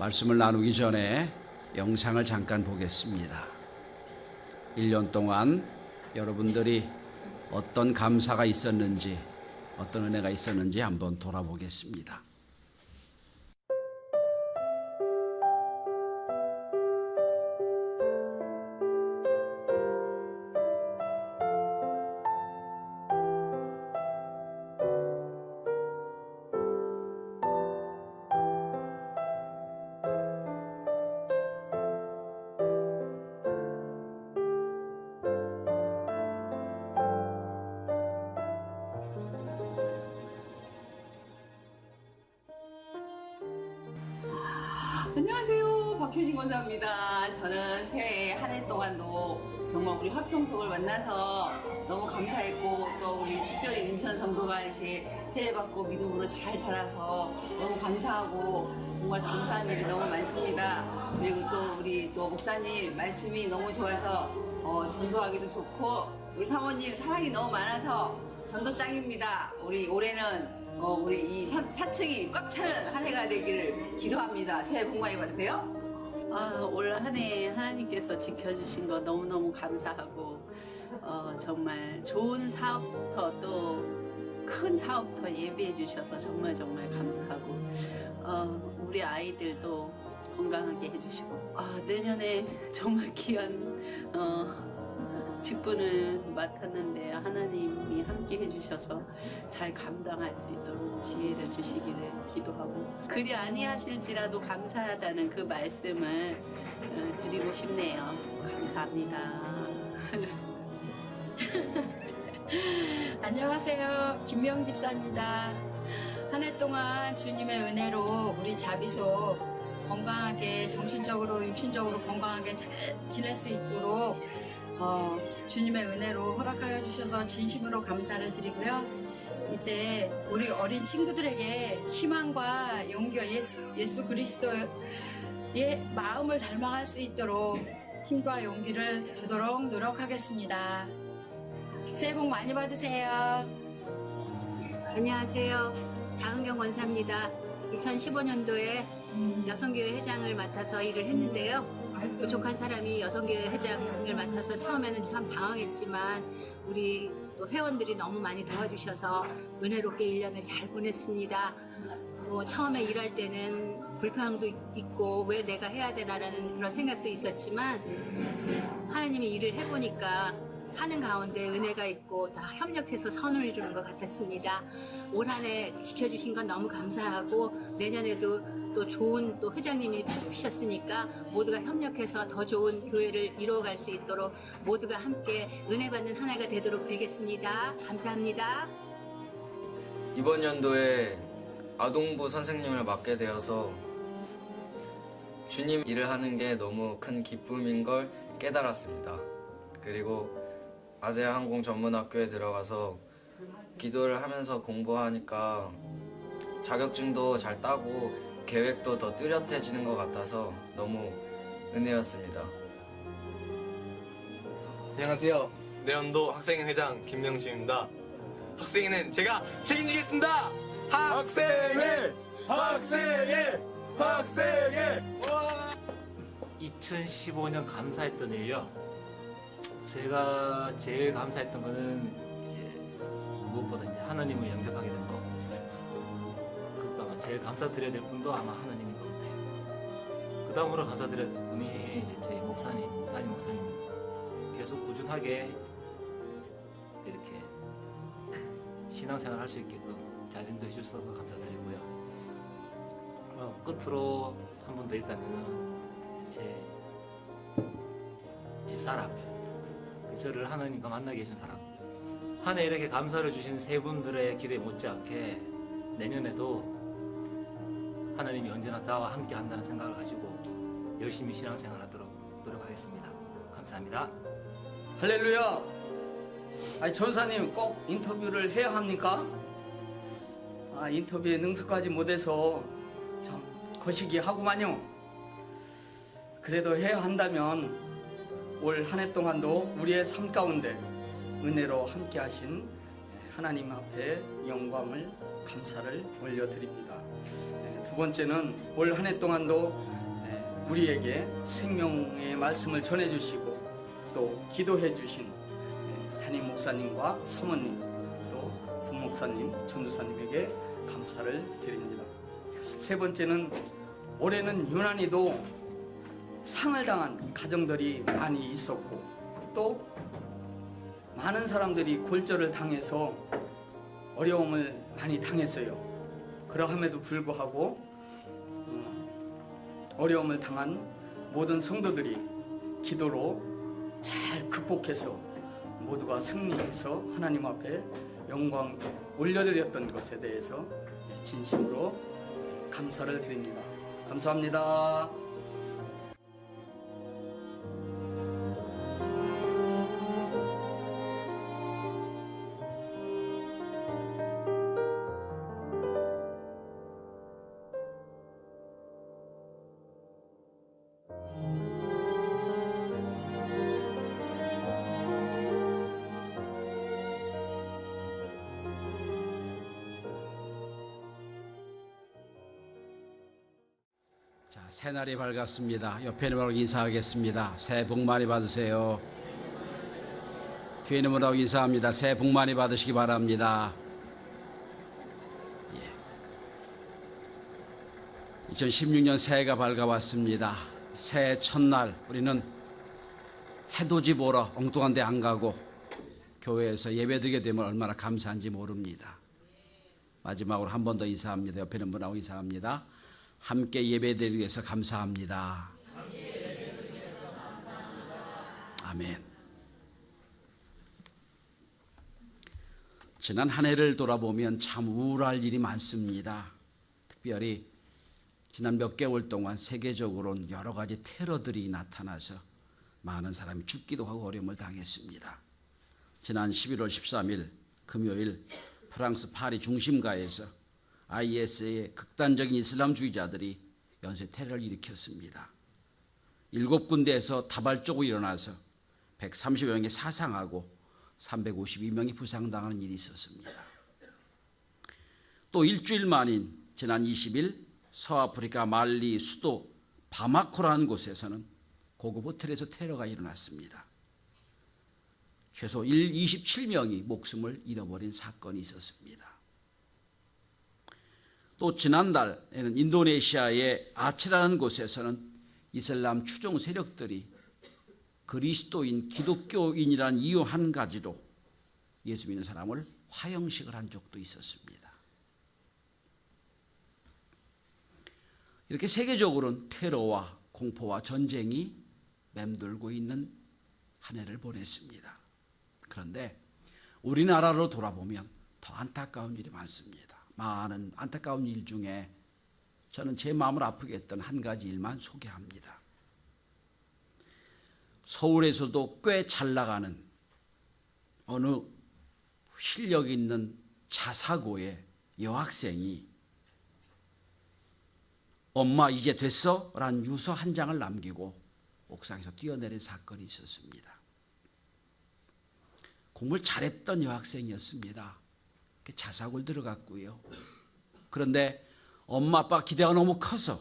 말씀을 나누기 전에 영상을 잠깐 보겠습니다. 1년 동안 여러분들이 어떤 감사가 있었는지, 어떤 은혜가 있었는지 한번 돌아보겠습니다. 안녕하세요, 박효진 권사입니다. 저는 새해 한 해 동안도 정말 우리 화평송을 만나서 너무 감사했고, 또 우리 특별히 인천 성도가 이렇게 새해 받고 믿음으로 잘 자라서 너무 감사하고 정말 감사한 일이 너무 많습니다. 그리고 또 우리 또 목사님 말씀이 너무 좋아서 전도하기도 좋고, 우리 사모님 사랑이 너무 많아서 전도 짱입니다. 우리 올해는 우리 이 4층이 꽉 차는 한 해가 되기를 기도합니다. 새해 복 많이 받으세요. 올 한 해 하나님께서 지켜주신 거 너무너무 감사하고, 정말 좋은 사업부터 또 큰 사업부터 예비해 주셔서 정말 감사하고, 우리 아이들도 건강하게 해주시고, 내년에 정말 귀한 직분을 맡았는데 하나님이 함께 해주셔서 잘 감당할 수 있도록 지혜를 주시기를 기도하고, 그리 아니하실지라도 감사하다는 그 말씀을 드리고 싶네요. 감사합니다. 안녕하세요, 김명 집사입니다. 한 해 동안 주님의 은혜로 우리 자비소 건강하게, 정신적으로 육신적으로 건강하게 잘 지낼 수 있도록 주님의 은혜로 허락하여 주셔서 진심으로 감사를 드리고요. 이제 우리 어린 친구들에게 희망과 용기와 예수 그리스도의 마음을 닮아갈 수 있도록 힘과 용기를 주도록 노력하겠습니다. 새해 복 많이 받으세요. 안녕하세요. 박은경 권사입니다. 2015년도에 여성교회 회장을 맡아서 일을 했는데요. 부족한 사람이 여성교회 회장을 맡아서 처음에는 참 당황했지만 우리 또 회원들이 너무 많이 도와주셔서 은혜롭게 1년을 잘 보냈습니다. 처음에 일할 때는 불평도 있고 왜 내가 해야 되나라는 그런 생각도 있었지만 하나님이 일을 해보니까 하는 가운데 은혜가 있고 다 협력해서 선을 이루는 것 같았습니다. 올 한 해 지켜주신 건 너무 감사하고, 내년에도 또 좋은 또 회장님이 뽑히셨으니까 모두가 협력해서 더 좋은 교회를 이루어갈 수 있도록 모두가 함께 은혜 받는 한 해가 되도록 빌겠습니다. 감사합니다. 이번 연도에 아동부 선생님을 맡게 되어서 주님 일을 하는 게 너무 큰 기쁨인 걸 깨달았습니다. 그리고 아세아 항공 전문학교에 들어가서 기도를 하면서 공부하니까 자격증도 잘 따고 계획도 더 뚜렷해지는 것 같아서 너무 은혜였습니다. 안녕하세요. 내년도 학생회장 김명주입니다. 학생회는 제가 책임지겠습니다. 학생회! 학생회! 학생회! 2015년 감사했던 일이요. 제가 제일 감사했던 거는 이제 무엇보다 이제 하나님을 영접하게 된 거. 그것도 아마 제일 감사드려야 될 분도 아마 하나님인 것 같아요. 그 다음으로 감사드려야 될 분이 이제 저희 목사님, 담임 목사님. 계속 꾸준하게 이렇게 신앙생활 할 수 있게끔 잘 인도해 주셔서 감사드리고요. 끝으로 한 분 더 있다면은 제 집사람, 저를 하나님과 만나게 해준 사람, 한 해 이렇게 감사를 주신 세 분들의 기대 못지않게 내년에도 하나님이 언제나 나와 함께 한다는 생각을 가지고 열심히 신앙생활하도록 노력하겠습니다. 감사합니다. 할렐루야. 아니, 전사님 꼭 인터뷰를 해야 합니까? 인터뷰에 능숙하지 못해서 참 거시기하구만요. 그래도 해야 한다면 올 한 해 동안도 우리의 삶 가운데 은혜로 함께 하신 하나님 앞에 영광을 감사를 올려드립니다. 두 번째는 올 한 해 동안도 우리에게 생명의 말씀을 전해주시고 또 기도해 주신 담임 목사님과 사모님 또 부목사님, 전도사님에게 감사를 드립니다. 세 번째는 올해는 유난히도 상을 당한 가정들이 많이 있었고 또 많은 사람들이 골절을 당해서 어려움을 많이 당했어요. 그러함에도 불구하고 어려움을 당한 모든 성도들이 기도로 잘 극복해서 모두가 승리해서 하나님 앞에 영광 올려드렸던 것에 대해서 진심으로 감사를 드립니다. 감사합니다. 자, 새날이 밝았습니다. 옆에 있는 분하고 인사하겠습니다. 새해 복 많이 받으세요. 뒤에 있는 분하고 인사합니다. 새해 복 많이 받으시기 바랍니다. 2016년 새해가 밝아왔습니다. 새해 첫날 우리는 해돋이 보러 엉뚱한 데 안 가고 교회에서 예배드리게 되면 얼마나 감사한지 모릅니다. 마지막으로 한 번 더 인사합니다. 옆에 있는 분하고 인사합니다. 함께 예배드리기 위해서 감사합니다. 아멘. 지난 한 해를 돌아보면 참 우울할 일이 많습니다. 특별히 지난 몇 개월 동안 세계적으로는 여러 가지 테러들이 나타나서 많은 사람이 죽기도 하고 어려움을 당했습니다. 지난 11월 13일 금요일 프랑스 파리 중심가에서 IS의 극단적인 이슬람주의자들이 연쇄 테러를 일으켰습니다. 7군데에서 다발적으로 일어나서 130여 명이 사상하고 352명이 부상당하는 일이 있었습니다. 또 일주일 만인 지난 20일 서아프리카 말리 수도 바마코라는 곳에서는 고급 호텔에서 테러가 일어났습니다. 최소 27명이 목숨을 잃어버린 사건이 있었습니다. 또 지난달에는 인도네시아의 아체라는 곳에서는 이슬람 추종 세력들이 그리스도인, 기독교인이란 이유 한 가지로 예수 믿는 사람을 화형식을 한 적도 있었습니다. 이렇게 세계적으로는 테러와 공포와 전쟁이 맴돌고 있는 한 해를 보냈습니다. 그런데 우리나라로 돌아보면 더 안타까운 일이 많습니다. 많은 안타까운 일 중에 저는 제 마음을 아프게 했던 한 가지 일만 소개합니다. 서울에서도 꽤 잘 나가는 어느 실력 있는 자사고의 여학생이 엄마 이제 됐어? 라는 유서 한 장을 남기고 옥상에서 뛰어내린 사건이 있었습니다. 공부를 잘했던 여학생이었습니다. 자사고를 들어갔고요. 그런데 엄마 아빠 기대가 너무 커서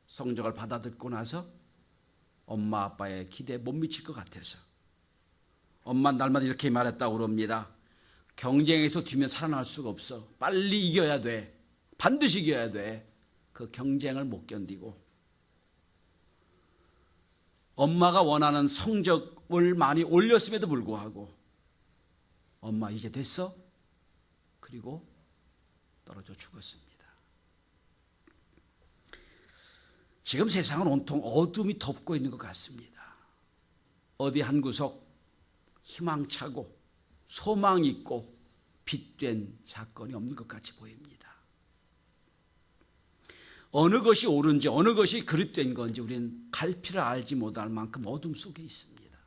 성적을 받아듣고 나서 엄마 아빠의 기대에 못 미칠 것 같아서 엄마 날마다 이렇게 말했다고 그럽니다. 경쟁에서 뒤면 살아날 수가 없어. 빨리 이겨야 돼. 반드시 이겨야 돼. 그 경쟁을 못 견디고 엄마가 원하는 성적을 많이 올렸음에도 불구하고 엄마 이제 됐어? 그리고 떨어져 죽었습니다. 지금 세상은 온통 어둠이 덮고 있는 것 같습니다. 어디 한 구석 희망차고 소망 있고 빛된 사건이 없는 것 같이 보입니다. 어느 것이 옳은지 어느 것이 그릇된 건지 우리는 갈피를 알지 못할 만큼 어둠 속에 있습니다.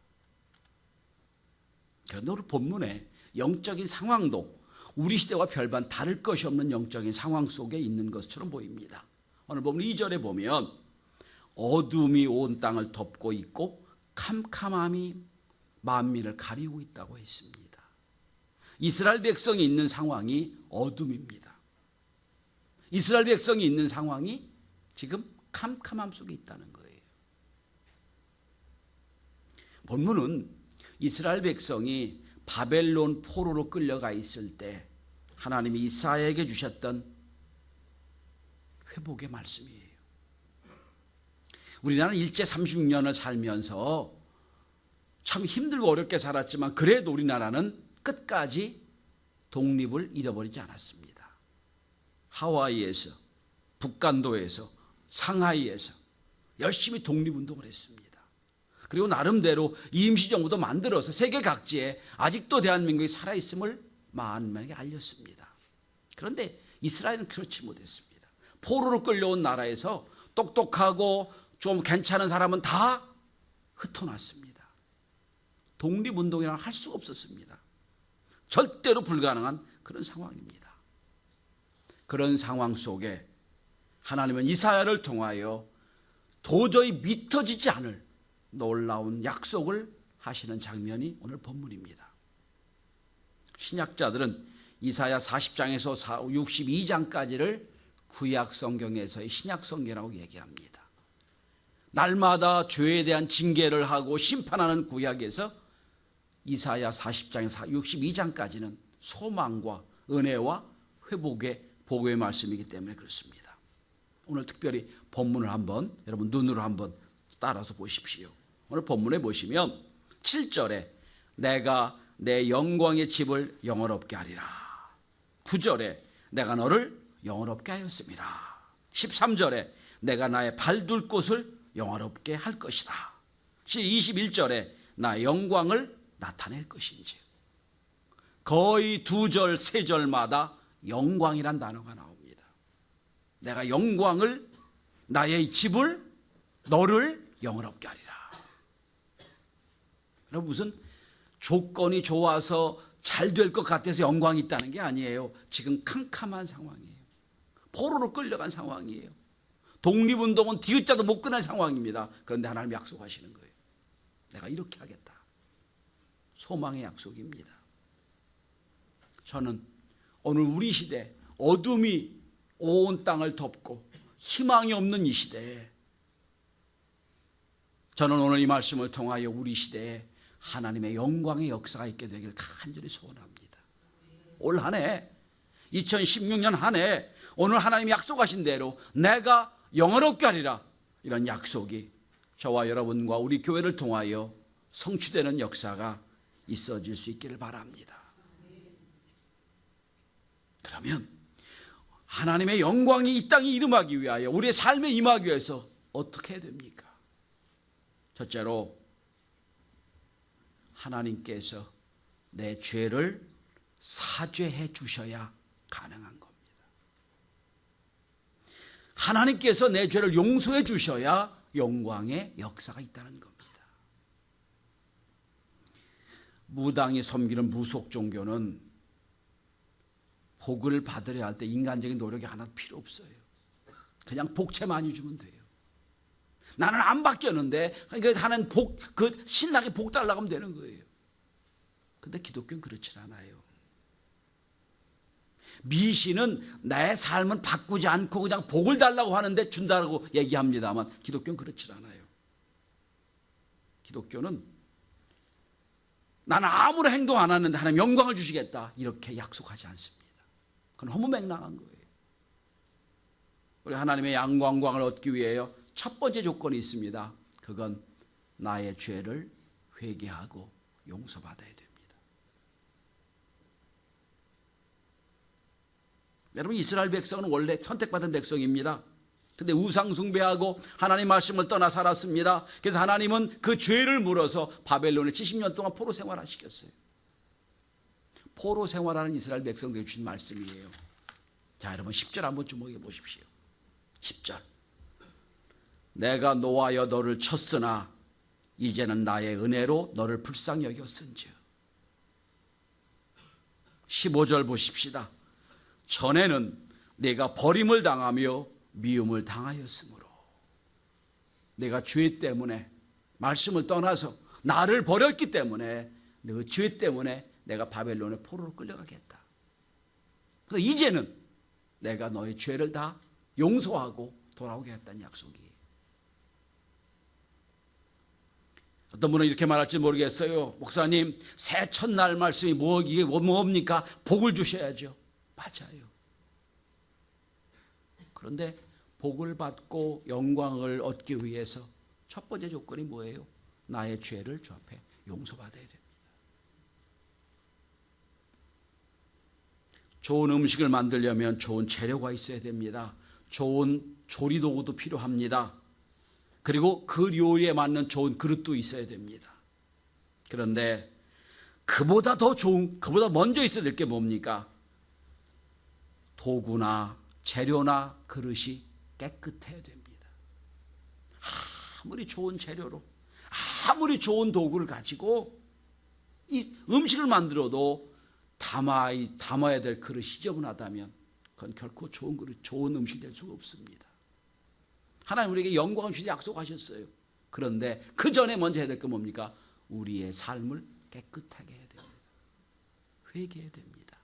그런데 오늘 본문에 영적인 상황도 우리 시대와 별반 다를 것이 없는 영적인 상황 속에 있는 것처럼 보입니다. 오늘 본문 2절에 보면 어둠이 온 땅을 덮고 있고 캄캄함이 만민을 가리고 있다고 했습니다. 이스라엘 백성이 있는 상황이 어둠입니다. 이스라엘 백성이 있는 상황이 지금 캄캄함 속에 있다는 거예요. 본문은 이스라엘 백성이 바벨론 포로로 끌려가 있을 때 하나님이 이사야에게 주셨던 회복의 말씀이에요. 우리나라는 일제 36년을 살면서 참 힘들고 어렵게 살았지만 그래도 우리나라는 끝까지 독립을 잃어버리지 않았습니다. 하와이에서, 북간도에서, 상하이에서 열심히 독립운동을 했습니다. 그리고 나름대로 임시정부도 만들어서 세계 각지에 아직도 대한민국이 살아있음을 만민에게 알렸습니다. 그런데 이스라엘은 그렇지 못했습니다. 포로로 끌려온 나라에서 똑똑하고 좀 괜찮은 사람은 다 흩어놨습니다. 독립운동이란 할 수가 없었습니다. 절대로 불가능한 그런 상황입니다. 그런 상황 속에 하나님은 이사야를 통하여 도저히 믿어지지 않을 놀라운 약속을 하시는 장면이 오늘 본문입니다. 신약자들은 이사야 40장에서 62장까지를 구약 성경에서의 신약 성경이라고 얘기합니다. 날마다 죄에 대한 징계를 하고 심판하는 구약에서 이사야 40장에서 62장까지는 소망과 은혜와 회복의 복의 말씀이기 때문에 그렇습니다. 오늘 특별히 본문을 한번 여러분 눈으로 한번 따라서 보십시오. 오늘 본문에 보시면 7절에 내가 내 영광의 집을 영원롭게 하리라. 9절에 내가 너를 영원롭게 하였습니다. 13절에 내가 나의 발둘 곳을 영원롭게 할 것이다. 21절에 나의 영광을 나타낼 것인지. 거의 2절, 3절마다 영광이란 단어가 나옵니다. 내가 영광을, 나의 집을, 너를 영원롭게 하리라. 여러분, 무슨 조건이 좋아서 잘 될 것 같아서 영광이 있다는 게 아니에요. 지금 캄캄한 상황이에요. 포로로 끌려간 상황이에요. 독립운동은 뒤웃자도 못 끊는 상황입니다. 그런데 하나님 약속하시는 거예요. 내가 이렇게 하겠다. 소망의 약속입니다. 저는 오늘 우리 시대 어둠이 온 땅을 덮고 희망이 없는 이 시대에 저는 오늘 이 말씀을 통하여 우리 시대에 하나님의 영광의 역사가 있게 되길 간절히 소원합니다. 올 한 해 2016년 한 해 오늘 하나님이 약속하신 대로 내가 영원롭게 하리라, 이런 약속이 저와 여러분과 우리 교회를 통하여 성취되는 역사가 있어질 수 있기를 바랍니다. 그러면 하나님의 영광이 이 땅에 임하기 위하여, 우리의 삶에 임하기 위해서 어떻게 해야 됩니까? 첫째로 하나님께서 내 죄를 사죄해 주셔야 가능한 겁니다. 하나님께서 내 죄를 용서해 주셔야 영광의 역사가 있다는 겁니다. 무당이 섬기는 무속 종교는 복을 받으려 할 때 인간적인 노력이 하나 필요 없어요. 그냥 복채 많이 주면 돼요. 나는 안 바뀌었는데 하나님 그 신나게 복 달라고 하면 되는 거예요. 근데 기독교는 그렇지 않아요. 미신은 내 삶은 바꾸지 않고 그냥 복을 달라고 하는데 준다고 얘기합니다만 기독교는 그렇지 않아요. 기독교는 나는 아무런 행동 안 하는데 하나님 영광을 주시겠다, 이렇게 약속하지 않습니다. 그건 허무맹랑한 거예요. 우리 하나님의 영광을 얻기 위해요, 첫 번째 조건이 있습니다. 그건 나의 죄를 회개하고 용서받아야 됩니다. 여러분, 이스라엘 백성은 원래 선택받은 백성입니다. 근데 우상 숭배하고 하나님 말씀을 떠나 살았습니다. 그래서 하나님은 그 죄를 물어서 바벨론에 70년 동안 포로 생활하시겠어요. 포로 생활하는 이스라엘 백성들에게 주신 말씀이에요. 자, 여러분 10절 한번 주목해 보십시오. 10절. 내가 노하여 너를 쳤으나 이제는 나의 은혜로 너를 불쌍히 여겼은즉. 15절 보십시다. 전에는 내가 버림을 당하며 미움을 당하였으므로, 내가 죄 때문에 말씀을 떠나서 나를 버렸기 때문에, 그 죄 때문에 내가 바벨론의 포로로 끌려가겠다. 그래서 이제는 내가 너의 죄를 다 용서하고 돌아오게 했다는 약속이에요. 어떤 분은 이렇게 말할지 모르겠어요. 목사님, 새 첫날 말씀이 이게 뭡니까? 복을 주셔야죠. 맞아요. 그런데 복을 받고 영광을 얻기 위해서 첫 번째 조건이 뭐예요? 나의 죄를 주 앞에 용서받아야 됩니다. 좋은 음식을 만들려면 좋은 재료가 있어야 됩니다. 좋은 조리도구도 필요합니다. 그리고 그 요리에 맞는 좋은 그릇도 있어야 됩니다. 그런데 그보다 먼저 있어야 될 게 뭡니까? 도구나 재료나 그릇이 깨끗해야 됩니다. 아무리 좋은 재료로, 아무리 좋은 도구를 가지고 이 음식을 만들어도 담아야 될 그릇이 지저분하다면 그건 결코 좋은 그릇, 좋은 음식이 될 수가 없습니다. 하나님 우리에게 영광을 주시 약속하셨어요. 그런데 그 전에 먼저 해야 될 건 뭡니까? 우리의 삶을 깨끗하게 해야 됩니다. 회개해야 됩니다.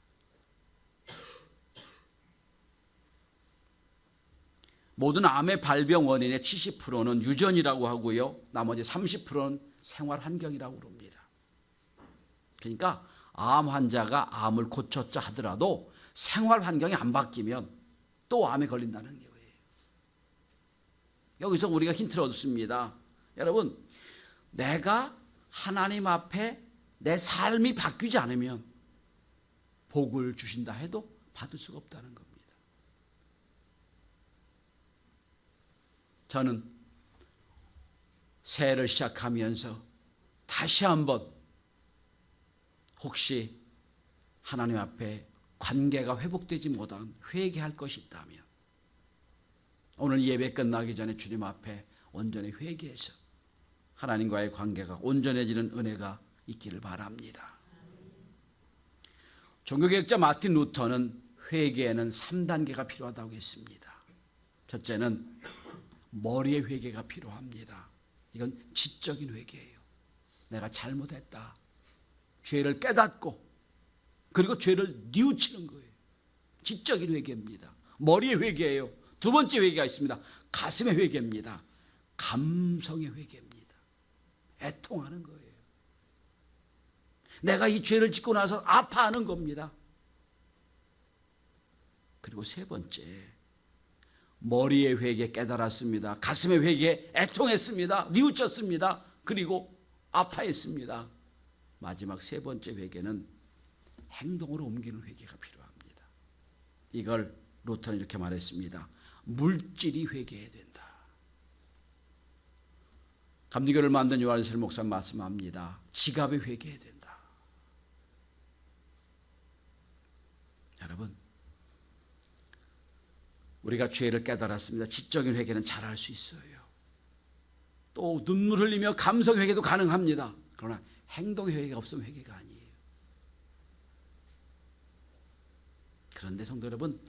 모든 암의 발병 원인의 70%는 유전이라고 하고요. 나머지 30%는 생활 환경이라고 합니다. 그러니까 암 환자가 암을 고쳤자 하더라도 생활 환경이 안 바뀌면 또 암에 걸린다는 거예요. 여기서 우리가 힌트를 얻습니다. 여러분, 내가 하나님 앞에 내 삶이 바뀌지 않으면 복을 주신다 해도 받을 수가 없다는 겁니다. 저는 새해를 시작하면서 다시 한번 혹시 하나님 앞에 관계가 회복되지 못한 회개할 것이 있다면 오늘 예배 끝나기 전에 주님 앞에 온전히 회개해서 하나님과의 관계가 온전해지는 은혜가 있기를 바랍니다. 종교개혁자 마틴 루터는 회개에는 3단계가 필요하다고 했습니다. 첫째는 머리의 회개가 필요합니다. 이건 지적인 회개예요. 내가 잘못했다. 죄를 깨닫고 그리고 죄를 뉘우치는 거예요. 지적인 회개입니다. 머리의 회개예요. 두 번째 회개가 있습니다. 가슴의 회개입니다. 감성의 회개입니다. 애통하는 거예요. 내가 이 죄를 짓고 나서 아파하는 겁니다. 그리고 세 번째, 머리의 회개 깨달았습니다. 가슴의 회개 애통했습니다. 뉘우쳤습니다. 그리고 아파했습니다. 마지막 세 번째 회개는 행동으로 옮기는 회개가 필요합니다. 이걸 루터는 이렇게 말했습니다. 물질이 회개해야 된다. 감리교를 만든 요한실 목사님 말씀합니다. 지갑에 회개해야 된다. 여러분, 우리가 죄를 깨달았습니다. 지적인 회개는 잘할 수 있어요. 또 눈물 흘리며 감성 회개도 가능합니다. 그러나 행동 회개가 없으면 회개가 아니에요. 그런데 성도 여러분,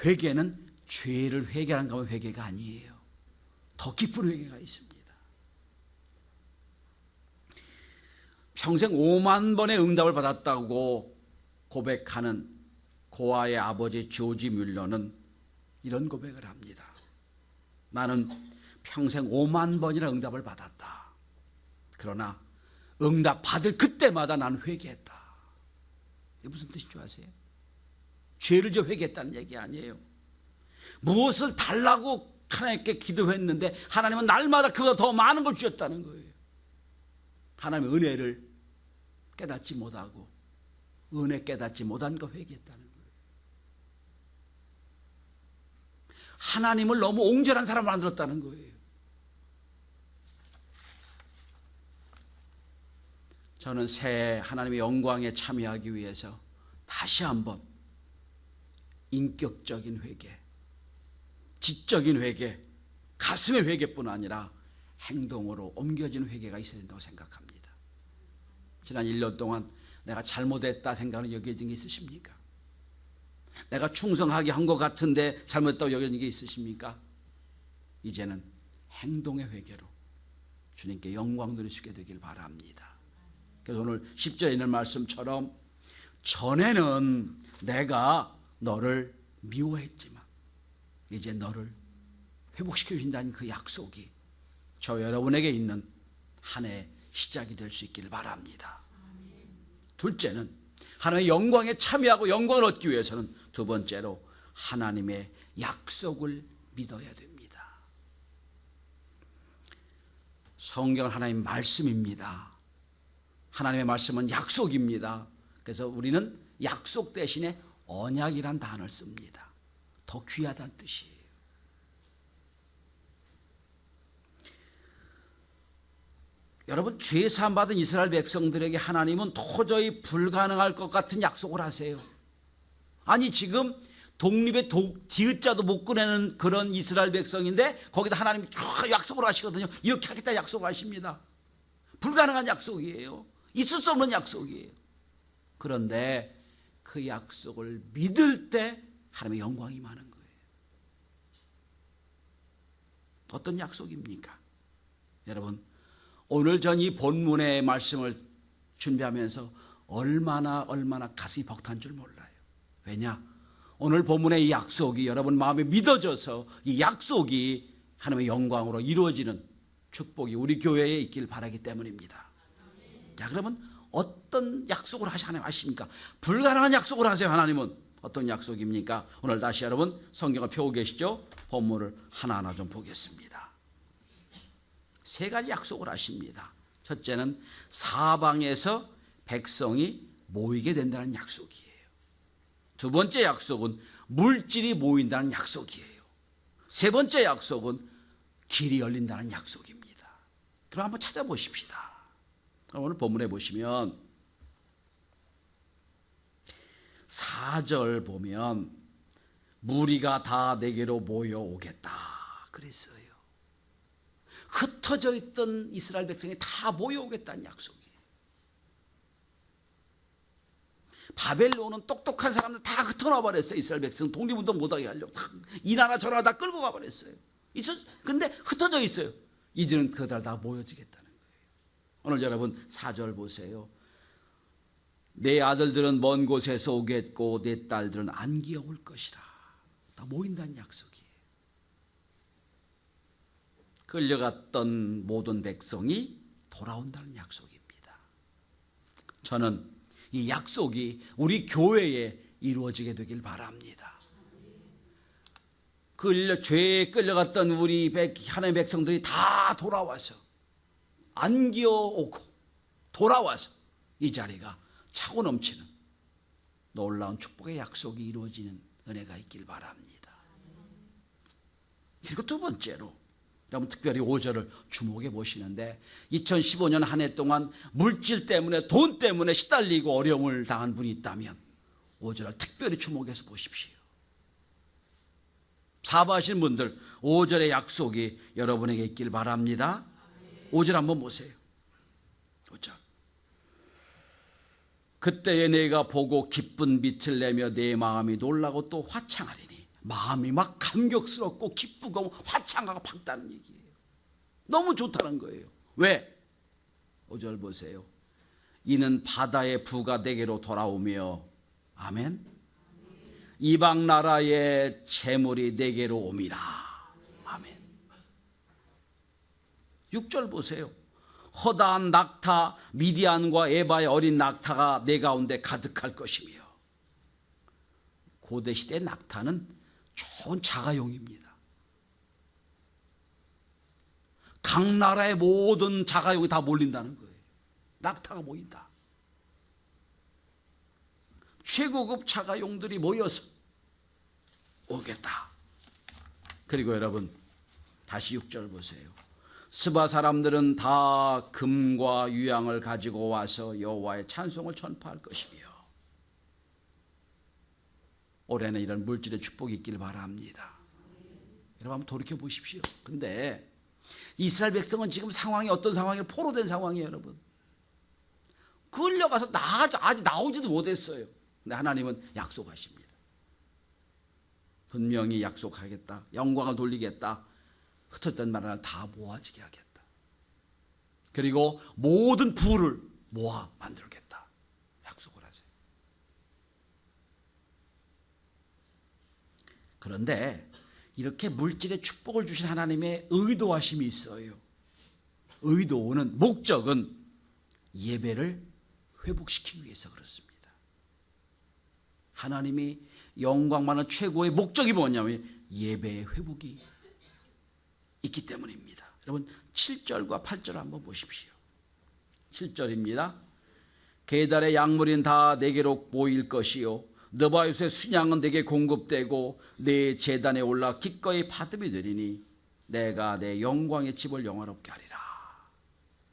회개는 죄를 회개하는 것만 회개가 아니에요. 더 깊은 회개가 있습니다. 평생 5만 번의 응답을 받았다고 고백하는 고아의 아버지 조지 뮬러는 이런 고백을 합니다. 나는 평생 5만 번이나 응답을 받았다. 그러나 응답 받을 그때마다 나는 회개했다. 이게 무슨 뜻인 줄 아세요? 죄를 져 회개했다는 얘기 아니에요. 무엇을 달라고 하나님께 기도했는데 하나님은 날마다 그보다 더 많은 걸 주셨다는 거예요. 하나님의 은혜를 깨닫지 못하고 은혜 깨닫지 못한 거 회개했다는 거예요. 하나님을 너무 옹졸한 사람을 만들었다는 거예요. 저는 새해 하나님의 영광에 참여하기 위해서 다시 한번 인격적인 회개, 지적인 회개, 가슴의 회개뿐 아니라 행동으로 옮겨지는 회개가 있어야 된다고 생각합니다. 지난 1년 동안 내가 잘못했다 생각하는 여겨진 게 있으십니까? 내가 충성하게 한 것 같은데 잘못했다고 여겨진 게 있으십니까? 이제는 행동의 회개로 주님께 영광 돌릴 수 있게 되길 바랍니다. 그래서 오늘 10절에 있는 말씀처럼 전에는 내가 너를 미워했지만 이제 너를 회복시켜 준다는 그 약속이 저 여러분에게 있는 한 해 시작이 될 수 있기를 바랍니다. 둘째는 하나님의 영광에 참여하고 영광을 얻기 위해서는 두 번째로 하나님의 약속을 믿어야 됩니다. 성경은 하나님의 말씀입니다. 하나님의 말씀은 약속입니다. 그래서 우리는 약속 대신에 언약이란 단어를 씁니다. 더 귀하다는 뜻이에요. 여러분, 죄 사함 받은 이스라엘 백성들에게 하나님은 도저히 불가능할 것 같은 약속을 하세요. 아니, 지금 독립의 디귿자도 못 꺼내는 그런 이스라엘 백성인데 거기다 하나님이 약속을 하시거든요. 이렇게 하겠다 약속을 하십니다. 불가능한 약속이에요. 있을 수 없는 약속이에요. 그런데 그 약속을 믿을 때 하나님의 영광이 임하는 거예요. 어떤 약속입니까? 여러분, 오늘 전 이 본문의 말씀을 준비하면서 얼마나 가슴이 벅찬 줄 몰라요. 왜냐? 오늘 본문의 이 약속이 여러분 마음에 믿어져서 이 약속이 하나님의 영광으로 이루어지는 축복이 우리 교회에 있길 바라기 때문입니다. 자, 그러면 어떤 약속을 하나님 아십니까? 불가능한 약속을 하세요. 하나님은 어떤 약속입니까? 오늘 다시 여러분 성경을 펴고 계시죠? 본문을 하나하나 좀 보겠습니다. 세 가지 약속을 하십니다. 첫째는 사방에서 백성이 모이게 된다는 약속이에요. 두 번째 약속은 물질이 모인다는 약속이에요. 세 번째 약속은 길이 열린다는 약속입니다. 그럼 한번 찾아보십시다. 오늘 본문에 보시면 4절 보면 무리가 다 내게로 모여오겠다 그랬어요. 흩어져 있던 이스라엘 백성이 다 모여오겠다는 약속이에요. 바벨론은 똑똑한 사람들 다 흩어놔 버렸어요. 이스라엘 백성 독립운동 못하게 하려고 이 나라 저 나라 다 끌고 가버렸어요. 근데 흩어져 있어요. 이제는 그들 다 모여지겠다는 거예요. 오늘 여러분 4절 보세요. 내 아들들은 먼 곳에서 오겠고 내 딸들은 안기어 올 것이라. 다 모인다는 약속이에요. 끌려갔던 모든 백성이 돌아온다는 약속입니다. 저는 이 약속이 우리 교회에 이루어지게 되길 바랍니다. 죄에 끌려갔던 우리 하나님의 백성들이 다 돌아와서 안기어 오고 돌아와서 이 자리가 차고 넘치는 놀라운 축복의 약속이 이루어지는 은혜가 있길 바랍니다. 그리고 두 번째로 여러분 특별히 5절을 주목해 보시는데 2015년 한 해 동안 물질 때문에 돈 때문에 시달리고 어려움을 당한 분이 있다면 5절을 특별히 주목해서 보십시오. 사바하신 분들 5절의 약속이 여러분에게 있길 바랍니다. 5절 한번 보세요. 5절. 그때에 내가 보고 기쁜 빛을 내며 내 마음이 놀라고 또 화창하리니. 마음이 막 감격스럽고 기쁘고 화창하고 밝다는 얘기예요. 너무 좋다는 거예요. 왜? 5절 보세요. 이는 바다의 부가 내게로 돌아오며 아멘. 이방 나라의 재물이 내게로 옴이라. 아멘. 6절 보세요. 허다한 낙타 미디안과 에바의 어린 낙타가 내 가운데 가득할 것이며. 고대 시대 낙타는 좋은 자가용입니다. 각 나라의 모든 자가용이 다 몰린다는 거예요. 낙타가 모인다. 최고급 자가용들이 모여서 오겠다. 그리고 여러분 다시 6절 보세요. 스바 사람들은 다 금과 유향을 가지고 와서 여호와의 찬송을 전파할 것이며. 올해는 이런 물질의 축복이 있길 바랍니다. 여러분 한번 돌이켜 보십시오. 근데 이스라엘 백성은 지금 상황이 어떤 상황이에요? 포로된 상황이에요, 여러분. 끌려가서 아직 나오지도 못했어요. 근데 하나님은 약속하십니다. 분명히 약속하겠다. 영광을 돌리겠다. 흩어졌던 나라를 다 모아지게 하겠다. 그리고 모든 부를 모아 만들겠다. 약속을 하세요. 그런데 이렇게 물질의 축복을 주신 하나님의 의도하심이 있어요. 의도는 목적은 예배를 회복시키기 위해서 그렇습니다. 하나님이 영광받는 최고의 목적이 뭐냐면 예배의 회복이 있기 때문입니다. 여러분 7절과 8절 한번 보십시오. 7절입니다. 계달의 약물인 다 내게로 모일 것이요 느바요스의 순양은 내게 공급되고 내 제단에 올라 기꺼이 받음이 되리니 내가 내 영광의 집을 영화롭게 하리라.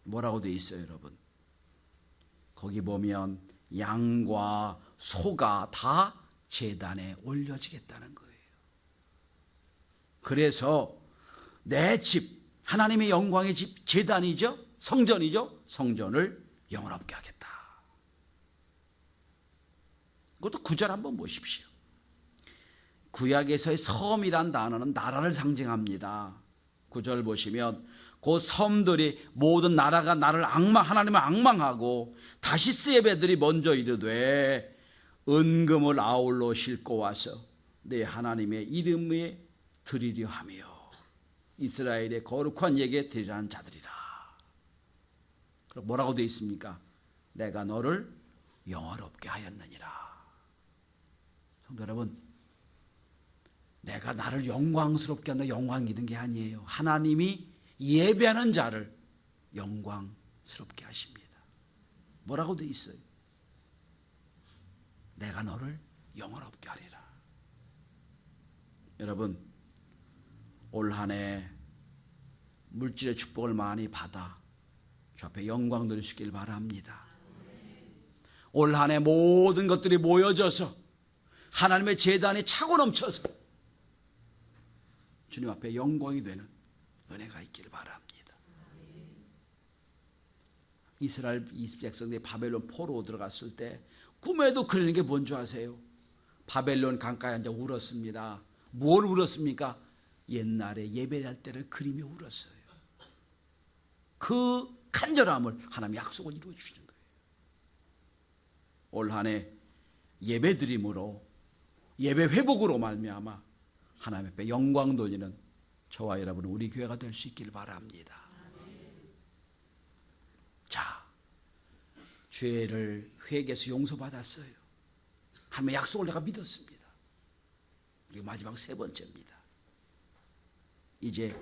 뭐라고 되어 있어요, 여러분? 거기 보면 양과 소가 다 제단에 올려지겠다는 거예요. 그래서 내 집, 하나님의 영광의 집, 제단이죠, 성전이죠, 성전을 영화롭게 하겠다. 그것도 9절 한번 보십시오. 구약에서의 섬이란 단어는 나라를 상징합니다. 9절 보시면 그 섬들이 모든 나라가 나를 하나님을 앙망하고 다시스 예배들이 먼저 이르되 은금을 아울러 싣고 와서 내 하나님의 이름에 드리려 하며 이스라엘의 거룩한 예에 드리라는 자들이라. 그럼 뭐라고 되어 있습니까? 내가 너를 영화롭게 하였느니라. 성도 여러분, 내가 나를 영광스럽게 한다, 영광이 있는 게 아니에요. 하나님이 예배하는 자를 영광스럽게 하십니다. 뭐라고 되어 있어요? 내가 너를 영화롭게 하리라. 여러분, 올 한 해 물질의 축복을 많이 받아 주 앞에 영광 누리시길 바랍니다. 올 한 해 모든 것들이 모여져서 하나님의 제단이 차고 넘쳐서 주님 앞에 영광이 되는 은혜가 있기를 바랍니다. 이스라엘 백성들이 바벨론 포로 들어갔을 때 꿈에도 그리는 게 뭔 줄 아세요? 바벨론 강가에 앉아 울었습니다. 뭘 울었습니까? 옛날에 예배할 때를 그리며 울었어요. 그 간절함을 하나님 약속을 이루어 주시는 거예요. 올 한 해 예배드림으로 예배 회복으로 말미암아 하나님 앞에 영광 돌리는 저와 여러분 우리 교회가 될 수 있기를 바랍니다. 자, 죄를 회개해서 용서받았어요. 하나님의 약속을 내가 믿었습니다. 그리고 마지막 세 번째입니다. 이제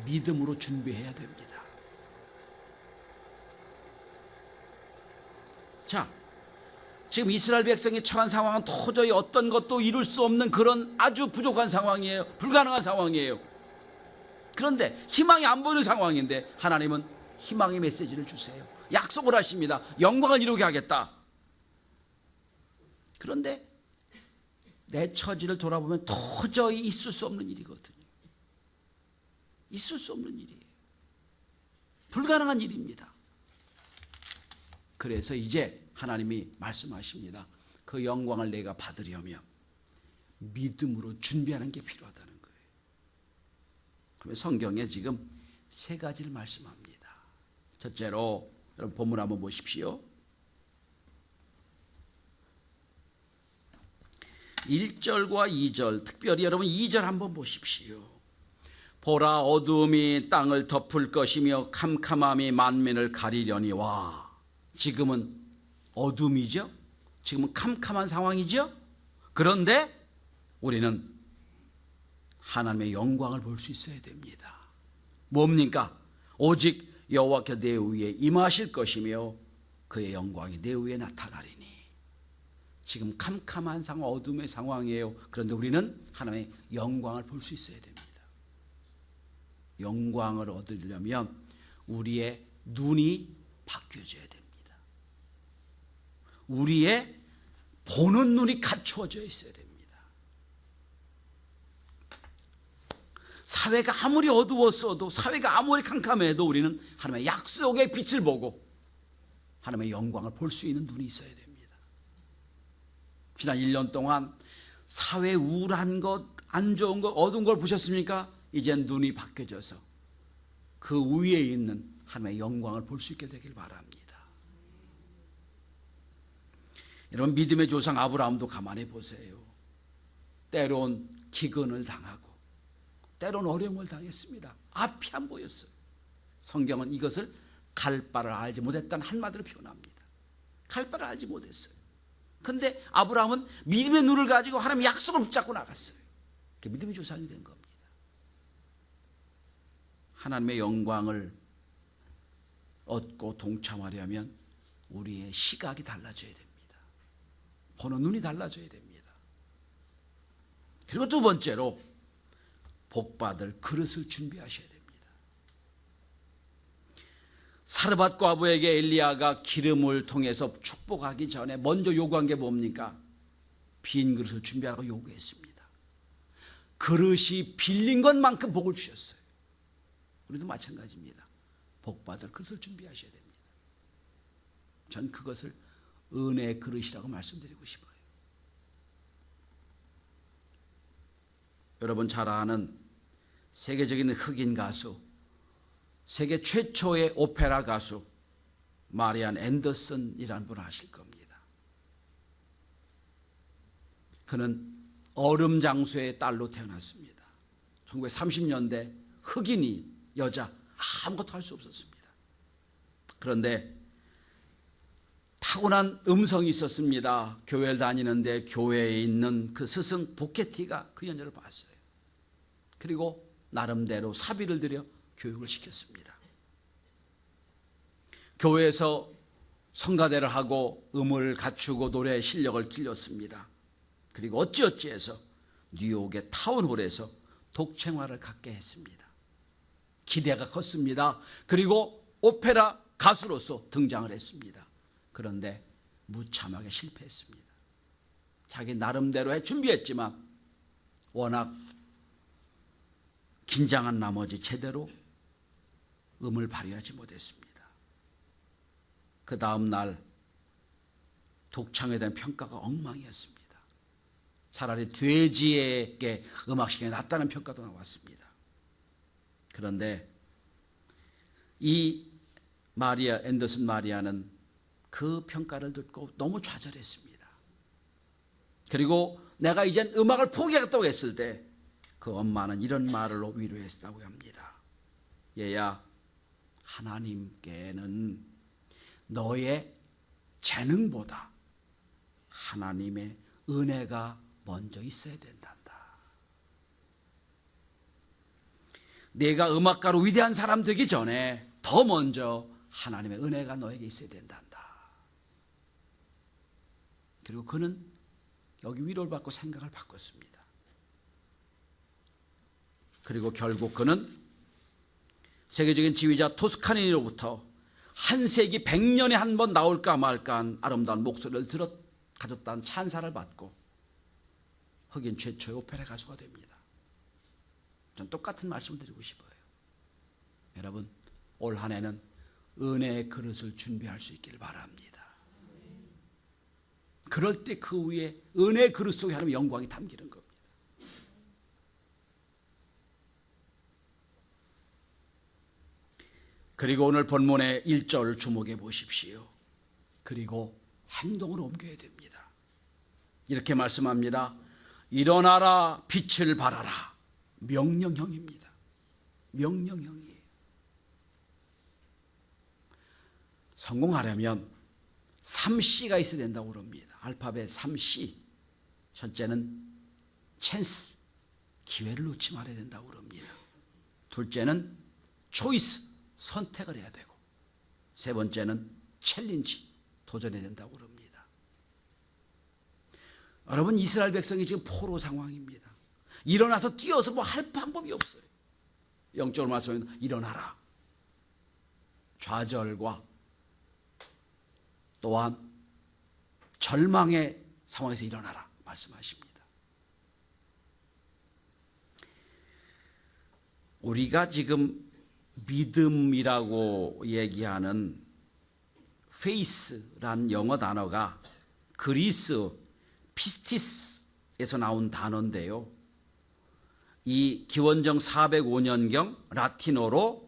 믿음으로 준비해야 됩니다. 자, 지금 이스라엘 백성이 처한 상황은 도저히 어떤 것도 이룰 수 없는 그런 아주 부족한 상황이에요. 불가능한 상황이에요. 그런데 희망이 안 보이는 상황인데 하나님은 희망의 메시지를 주세요. 약속을 하십니다. 영광을 이루게 하겠다. 그런데 내 처지를 돌아보면 도저히 있을 수 없는 일이거든요. 있을 수 없는 일이에요. 불가능한 일입니다. 그래서 이제 하나님이 말씀하십니다. 그 영광을 내가 받으려면 믿음으로 준비하는 게 필요하다는 거예요. 그러면 성경에 지금 세 가지를 말씀합니다. 첫째로 여러분 본문 한번 보십시오. 1절과 2절, 특별히 여러분 2절 한번 보십시오. 보라, 어두움이 땅을 덮을 것이며 캄캄함이 만민을 가리려니와. 지금은 어둠이죠. 지금은 캄캄한 상황이죠. 그런데 우리는 하나님의 영광을 볼 수 있어야 됩니다. 뭡니까? 오직 여호와께서 내 위에 임하실 것이며 그의 영광이 내 위에 나타나리니. 지금 캄캄한 상황, 어둠의 상황이에요. 그런데 우리는 하나님의 영광을 볼 수 있어야 됩니다. 영광을 얻으려면 우리의 눈이 바뀌어져야 됩니다. 우리의 보는 눈이 갖추어져 있어야 됩니다. 사회가 아무리 어두웠어도, 사회가 아무리 캄캄해도 우리는 하나님의 약속의 빛을 보고 하나님의 영광을 볼 수 있는 눈이 있어야 됩니다. 지난 1년 동안 사회 우울한 것, 안 좋은 것, 어두운 걸 보셨습니까? 이젠 눈이 바뀌어져서 그 위에 있는 하나님의 영광을 볼 수 있게 되길 바랍니다. 여러분, 믿음의 조상 아브라함도 가만히 보세요. 때론 기근을 당하고 때론 어려움을 당했습니다. 앞이 안 보였어요. 성경은 이것을 갈 바를 알지 못했다는 한마디로 표현합니다. 갈 바를 알지 못했어요. 그런데 아브라함은 믿음의 눈을 가지고 하나님의 약속을 붙잡고 나갔어요. 그게 믿음의 조상이 된 겁니다. 하나님의 영광을 얻고 동참하려면 우리의 시각이 달라져야 됩니다. 보는 눈이 달라져야 됩니다. 그리고 두 번째로 복받을 그릇을 준비하셔야 됩니다. 사르밧 과부에게 엘리야가 기름을 통해서 축복하기 전에 먼저 요구한 게 뭡니까? 빈 그릇을 준비하라고 요구했습니다. 그릇이 빌린 것만큼 복을 주셨어요. 우리도 마찬가지입니다. 복받을 그릇을 준비하셔야 됩니다. 전 그것을 은혜의 그릇이라고 말씀드리고 싶어요. 여러분 잘 아는 세계적인 흑인 가수, 세계 최초의 오페라 가수 마리안 앤더슨이라는 분 아실 겁니다. 그는 얼음 장수의 딸로 태어났습니다. 1930년대 흑인이 여자 아무것도 할 수 없었습니다. 그런데 타고난 음성이 있었습니다. 교회를 다니는데 교회에 있는 그 스승 보케티가 그 연주를 봤어요. 그리고 나름대로 사비를 들여 교육을 시켰습니다. 교회에서 성가대를 하고 음을 갖추고 노래 실력을 길렀습니다. 그리고 어찌어찌해서 뉴욕의 타운홀에서 독채화를 갖게 했습니다. 기대가 컸습니다. 그리고 오페라 가수로서 등장을 했습니다. 그런데 무참하게 실패했습니다. 자기 나름대로 준비했지만 워낙 긴장한 나머지 제대로 음을 발휘하지 못했습니다. 그 다음 날 독창에 대한 평가가 엉망이었습니다. 차라리 돼지에게 음악 시간이 낫다는 평가도 나왔습니다. 그런데 이 마리아 앤더슨 마리아는 그 평가를 듣고 너무 좌절했습니다. 그리고 내가 이젠 음악을 포기하겠다고 했을 때 그 엄마는 이런 말로 위로했다고 합니다. 얘야, 하나님께는 너의 재능보다 하나님의 은혜가 먼저 있어야 된단다. 내가 음악가로 위대한 사람 되기 전에 더 먼저 하나님의 은혜가 너에게 있어야 된단다. 그리고 그는 여기 위로를 받고 생각을 바꿨습니다. 그리고 결국 그는 세계적인 지휘자 토스카니로부터 한 세기 100년에 한 번 나올까 말까 한 아름다운 목소리를 가졌다는 찬사를 받고 흑인 최초의 오페라 가수가 됩니다. 전 똑같은 말씀을 드리고 싶어요. 여러분, 올 한 해는 은혜의 그릇을 준비할 수 있기를 바랍니다. 그럴 때 그 위에 은혜의 그릇 속에 하나님의 영광이 담기는 겁니다. 그리고 오늘 본문의 1절 주목해 보십시오. 그리고 행동으로 옮겨야 됩니다. 이렇게 말씀합니다. 일어나라, 빛을 발하라. 명령형입니다. 명령형이에요. 성공하려면 3C가 있어야 된다고 그럽니다. 알파벳 3C. 첫째는 찬스, 기회를 놓지 말아야 된다고 그럽니다. 둘째는 초이스, 선택을 해야 되고, 세 번째는 챌린지, 도전해야 된다고 그럽니다. 여러분, 이스라엘 백성이 지금 포로 상황입니다. 일어나서 뛰어서 뭐 할 방법이 없어요. 영적으로 말씀하면 일어나라. 좌절과 또한 절망의 상황에서 일어나라 말씀하십니다. 우리가 지금 믿음이라고 얘기하는 faith란 영어 단어가 그리스 피스티스에서 나온 단어인데요. 이 기원전 405년경 라틴어로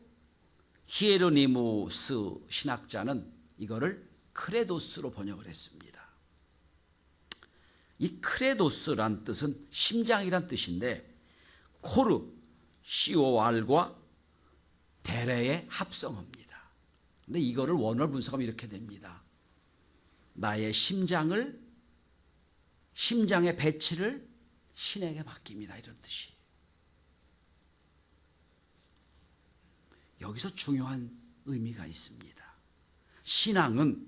히에로니무스 신학자는 이거를 크레도스로 번역을 했습니다. 이 크레도스란 뜻은 심장이란 뜻인데 코르, COR과 대례의 합성어입니다. 근데 이거를 원어를 분석하면 이렇게 됩니다. 나의 심장의 배치를 신에게 맡깁니다. 이런 뜻이. 여기서 중요한 의미가 있습니다. 신앙은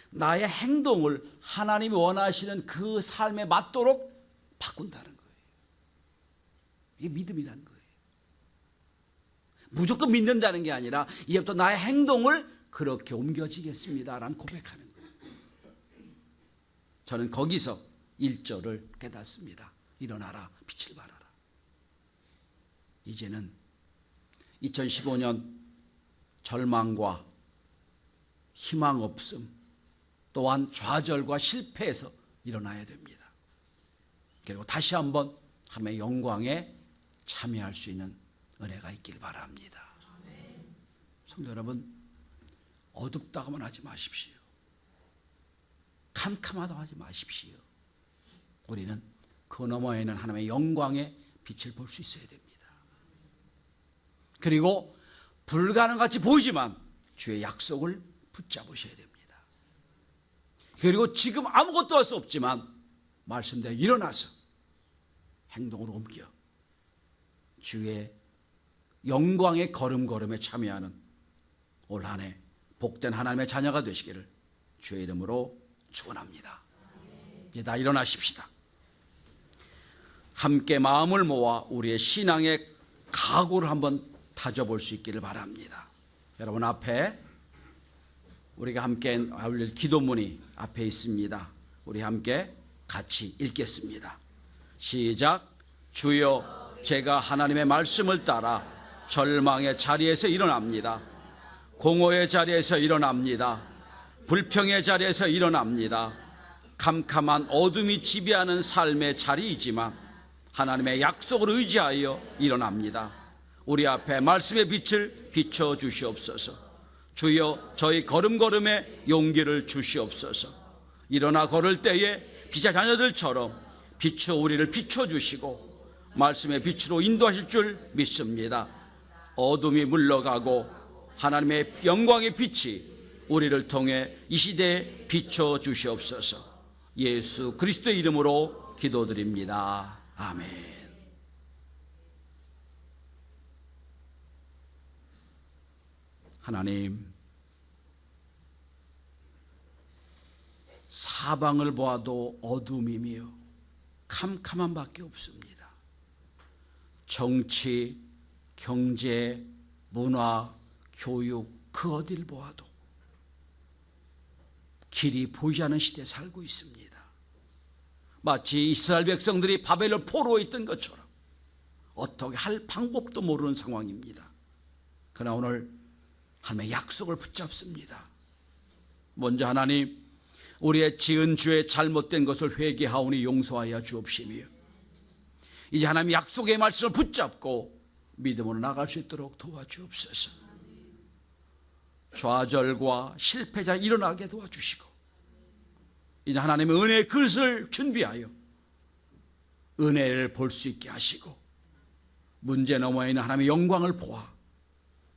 나의 행동을 하나님이 원하시는 그 삶에 맞도록 바꾼다는 거예요. 이게 믿음이라는 거예요. 무조건 믿는다는 게 아니라 이제부터 나의 행동을 그렇게 옮겨지겠습니다라는 고백하는 거예요. 저는 거기서 1절을 깨닫습니다. 일어나라, 빛을 발하라. 이제는 2015년 절망과 희망 없음, 또한 좌절과 실패에서 일어나야 됩니다. 그리고 다시 한번 하나님의 영광에 참여할 수 있는 은혜가 있길 바랍니다. 성도 여러분, 어둡다고만 하지 마십시오. 캄캄하다고 하지 마십시오. 우리는 그 너머에 있는 하나님의 영광의 빛을 볼 수 있어야 됩니다. 그리고 불가능같이 보이지만 주의 약속을 붙잡으셔야 됩니다. 그리고 지금 아무것도 할 수 없지만 말씀대로 일어나서 행동으로 옮겨 주의 영광의 걸음걸음에 참여하는 올 한 해 복된 하나님의 자녀가 되시기를 주의 이름으로 축원합니다. 이제 다 일어나십시다. 함께 마음을 모아 우리의 신앙의 각오를 한번 다져볼 수 있기를 바랍니다. 여러분 앞에 우리가 함께 올릴 기도문이 앞에 있습니다. 우리 함께 같이 읽겠습니다. 시작. 주여, 제가 하나님의 말씀을 따라 절망의 자리에서 일어납니다. 공허의 자리에서 일어납니다. 불평의 자리에서 일어납니다. 캄캄한 어둠이 지배하는 삶의 자리이지만 하나님의 약속을 의지하여 일어납니다. 우리 앞에 말씀의 빛을 비춰 주시옵소서. 주여, 저희 걸음걸음에 용기를 주시옵소서. 일어나 걸을 때에 기자 자녀들처럼 비춰 우리를 비춰주시고 말씀의 빛으로 인도하실 줄 믿습니다. 어둠이 물러가고 하나님의 영광의 빛이 우리를 통해 이 시대에 비춰 주시옵소서. 예수 그리스도의 이름으로 기도드립니다. 아멘. 하나님, 사방을 보아도 어둠이며 캄캄한 밖에 없습니다. 정치, 경제, 문화, 교육, 그 어딜 보아도 길이 보이지 않는 시대에 살고 있습니다. 마치 이스라엘 백성들이 바벨론 포로에 있던 것처럼 어떻게 할 방법도 모르는 상황입니다. 그러나 오늘 하나님의 약속을 붙잡습니다. 먼저 하나님, 우리의 지은 죄 잘못된 것을 회개하오니 용서하여 주옵시며 이제 하나님 약속의 말씀을 붙잡고 믿음으로 나갈 수 있도록 도와주옵소서. 좌절과 실패자 일어나게 도와주시고 이제 하나님의 은혜의 그릇을 준비하여 은혜를 볼 수 있게 하시고 문제 너머에 있는 하나님의 영광을 보아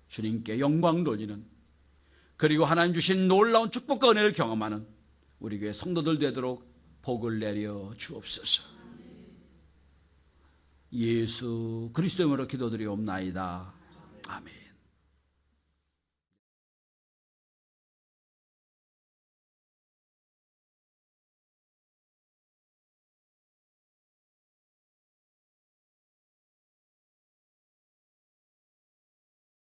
주님께 영광 돌리는, 그리고 하나님 주신 놀라운 축복과 은혜를 경험하는 우리 교회 성도들 되도록 복을 내려 주옵소서. 예수 그리스도의 이름으로 기도드리옵나이다. 아멘.